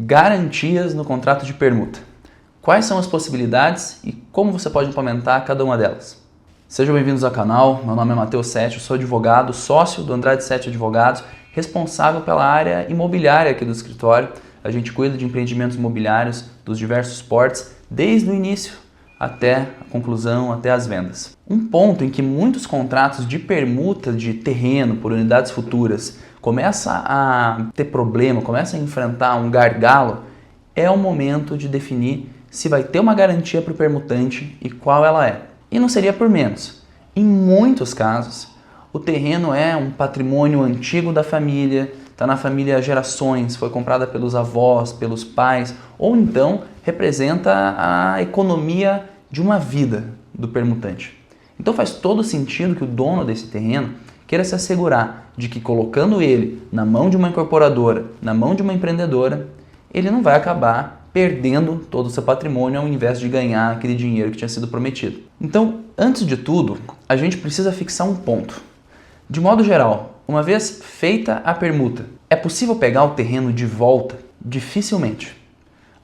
Garantias no contrato de permuta. Quais são as possibilidades e como você pode implementar cada uma delas? Sejam bem-vindos ao canal, meu nome é Matheus Sete, eu sou advogado, sócio do Andrade Sete Advogados, responsável pela área imobiliária aqui do escritório. A gente cuida de empreendimentos imobiliários dos diversos portes, desde o início até a conclusão, até as vendas. Um ponto em que muitos contratos de permuta de terreno por unidades futuras começa a ter problema, começa a enfrentar um gargalo, é o momento de definir se vai ter uma garantia para o permutante e qual ela é. E não seria por menos. Em muitos casos, o terreno é um patrimônio antigo da família, está na família há gerações, foi comprada pelos avós, pelos pais, ou então representa a economia de uma vida do permutante. Então faz todo sentido que o dono desse terreno queira se assegurar de que colocando ele na mão de uma incorporadora, na mão de uma empreendedora, ele não vai acabar perdendo todo o seu patrimônio ao invés de ganhar aquele dinheiro que tinha sido prometido. Então, antes de tudo, a gente precisa fixar um ponto. De modo geral, uma vez feita a permuta, é possível pegar o terreno de volta? Dificilmente.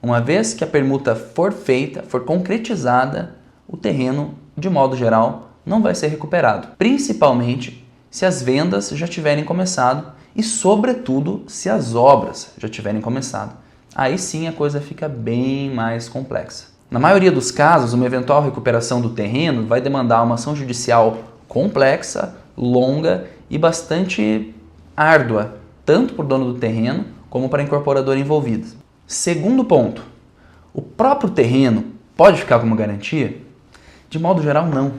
Uma vez que a permuta for feita, for concretizada, o terreno, de modo geral, não vai ser recuperado. Principalmente se as vendas já tiverem começado e, sobretudo, se as obras já tiverem começado. Aí sim a coisa fica bem mais complexa. Na maioria dos casos, uma eventual recuperação do terreno vai demandar uma ação judicial complexa, longa e bastante árdua, tanto para o dono do terreno como para a incorporadora envolvida. Segundo ponto, o próprio terreno pode ficar como garantia? De modo geral, não,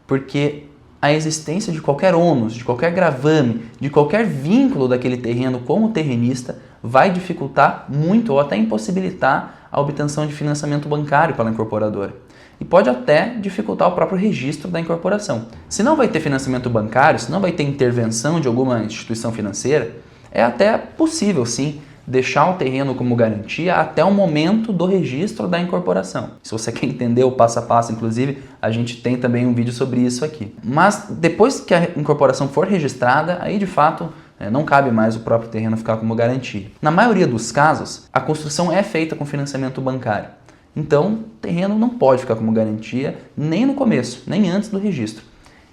porque a existência de qualquer ônus, de qualquer gravame, de qualquer vínculo daquele terreno com o terrenista vai dificultar muito ou até impossibilitar a obtenção de financiamento bancário pela incorporadora. E pode até dificultar o próprio registro da incorporação. Se não vai ter financiamento bancário, se não vai ter intervenção de alguma instituição financeira, é até possível sim deixar o terreno como garantia até o momento do registro da incorporação. Se você quer entender o passo a passo, inclusive, a gente tem também um vídeo sobre isso aqui. Mas depois que a incorporação for registrada, aí de fato não cabe mais o próprio terreno ficar como garantia. Na maioria dos casos, a construção é feita com financiamento bancário. Então, o terreno não pode ficar como garantia nem no começo, nem antes do registro.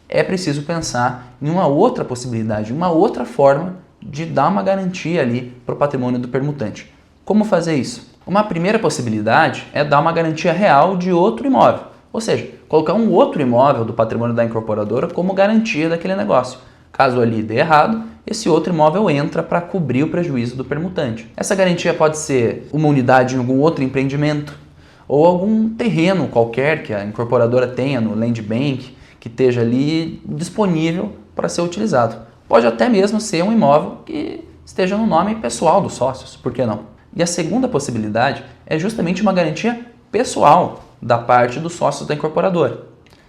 É preciso pensar em uma outra possibilidade, uma outra forma de dar uma garantia ali para o patrimônio do permutante. Como fazer isso? Uma primeira possibilidade é dar uma garantia real de outro imóvel, ou seja, colocar um outro imóvel do patrimônio da incorporadora como garantia daquele negócio. Caso ali dê errado, esse outro imóvel entra para cobrir o prejuízo do permutante. Essa garantia pode ser uma unidade em algum outro empreendimento ou algum terreno qualquer que a incorporadora tenha no land bank que esteja ali disponível para ser utilizado. Pode até mesmo ser um imóvel que esteja no nome pessoal dos sócios, por que não? E a segunda possibilidade é justamente uma garantia pessoal da parte dos sócios da incorporadora.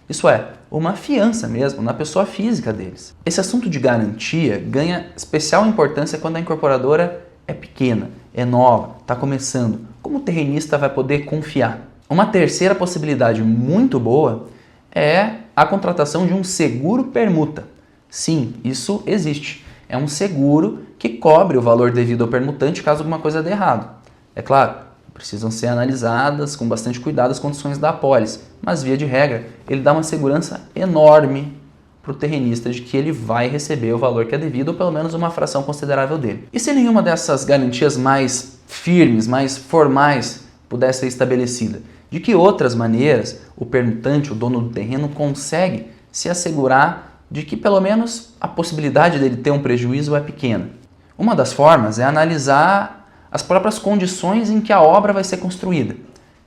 Isso é, uma fiança mesmo na pessoa física deles. Esse assunto de garantia ganha especial importância quando a incorporadora é pequena, é nova, está começando. Como o terrenista vai poder confiar? Uma terceira possibilidade muito boa é a contratação de um seguro permuta. Sim, isso existe. É um seguro que cobre o valor devido ao permutante caso alguma coisa dê errado. É claro, precisam ser analisadas com bastante cuidado as condições da apólice, mas via de regra, ele dá uma segurança enorme para o terrenista de que ele vai receber o valor que é devido ou pelo menos uma fração considerável dele. E se nenhuma dessas garantias mais firmes, mais formais pudesse ser estabelecida? De que outras maneiras o permutante, o dono do terreno, consegue se assegurar de que pelo menos a possibilidade dele ter um prejuízo é pequena? Uma das formas é analisar as próprias condições em que a obra vai ser construída.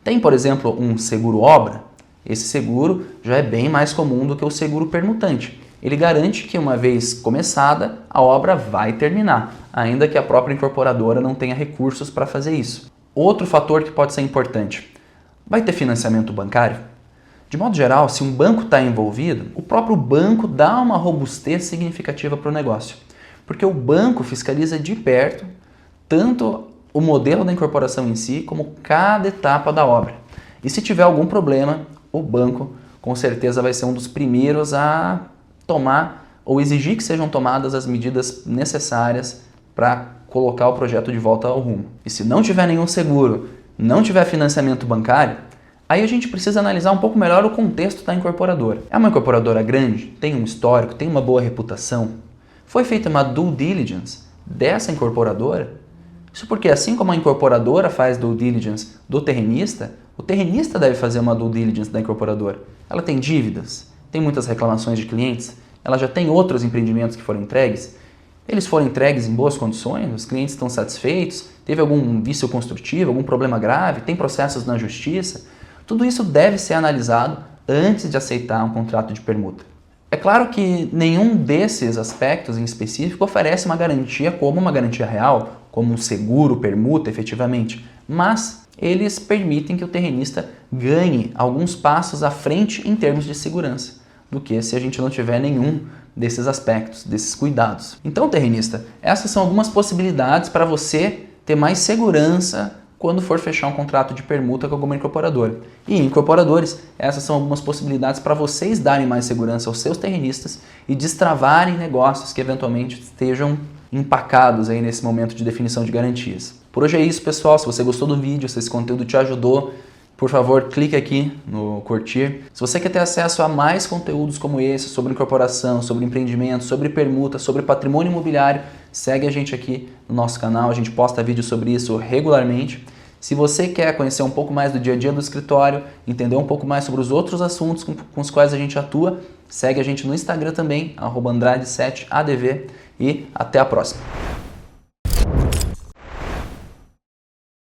Tem, por exemplo, um seguro-obra. Esse seguro já é bem mais comum do que o seguro permutante. Ele garante que uma vez começada, a obra vai terminar, ainda que a própria incorporadora não tenha recursos para fazer isso. Outro fator que pode ser importante: vai ter financiamento bancário? De modo geral, se um banco está envolvido, o próprio banco dá uma robustez significativa para o negócio, porque o banco fiscaliza de perto tanto o modelo da incorporação em si, como cada etapa da obra. E se tiver algum problema, o banco com certeza vai ser um dos primeiros a tomar ou exigir que sejam tomadas as medidas necessárias para colocar o projeto de volta ao rumo. E se não tiver nenhum seguro, não tiver financiamento bancário, aí a gente precisa analisar um pouco melhor o contexto da incorporadora. É uma incorporadora grande? Tem um histórico? Tem uma boa reputação? Foi feita uma due diligence dessa incorporadora? Isso porque assim como a incorporadora faz due diligence do terrenista, o terrenista deve fazer uma due diligence da incorporadora. Ela tem dívidas? Tem muitas reclamações de clientes? Ela já tem outros empreendimentos que foram entregues? Eles foram entregues em boas condições? Os clientes estão satisfeitos? Teve algum vício construtivo, algum problema grave? Tem processos na justiça? Tudo isso deve ser analisado antes de aceitar um contrato de permuta. É claro que nenhum desses aspectos em específico oferece uma garantia como uma garantia real, como um seguro, permuta efetivamente, mas eles permitem que o terrenista ganhe alguns passos à frente em termos de segurança, do que se a gente não tiver nenhum desses aspectos, desses cuidados. Então, terrenista, essas são algumas possibilidades para você ter mais segurança quando for fechar um contrato de permuta com alguma incorporadora. E incorporadores, essas são algumas possibilidades para vocês darem mais segurança aos seus terrenistas e destravarem negócios que eventualmente estejam empacados aí nesse momento de definição de garantias. Por hoje é isso, pessoal. Se você gostou do vídeo, se esse conteúdo te ajudou, por favor, clique aqui no curtir. Se você quer ter acesso a mais conteúdos como esse, sobre incorporação, sobre empreendimento, sobre permuta, sobre patrimônio imobiliário, segue a gente aqui no nosso canal. A gente posta vídeos sobre isso regularmente. Se você quer conhecer um pouco mais do dia a dia do escritório, entender um pouco mais sobre os outros assuntos com os quais a gente atua, segue a gente no Instagram também, @Andrade7adv, e até a próxima.